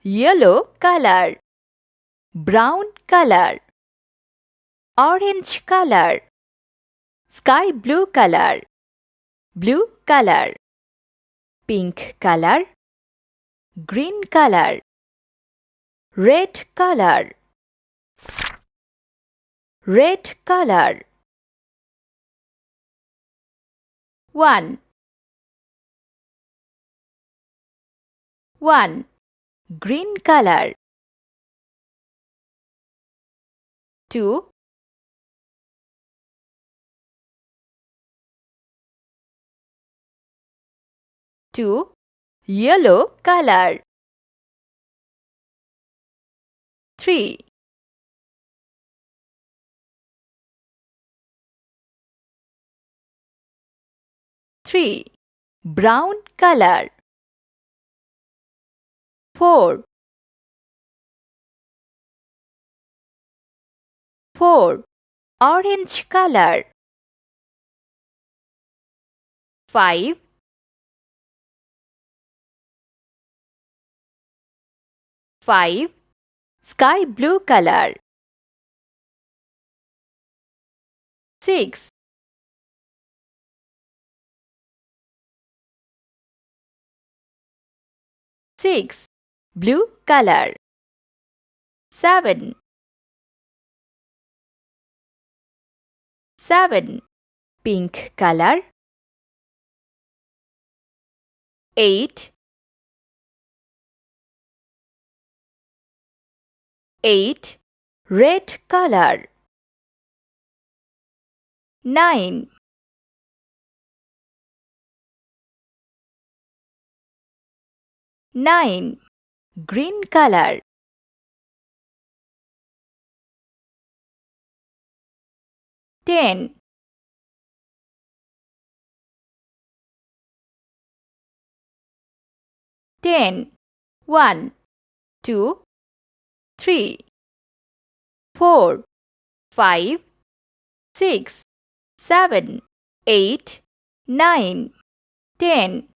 yellow color, brown color, orange color, sky blue color, blue color, pink color, green color, red color, red color. 1 1 green color. 2 2 yellow color. 3 3 brown color. 4 4 orange color. 5 5 sky blue color. 6 6 blue color. 7 7 pink color. 8 8 red color. 9 9 green color. 10 10 1 2 3 4 5 6 7 8 9 10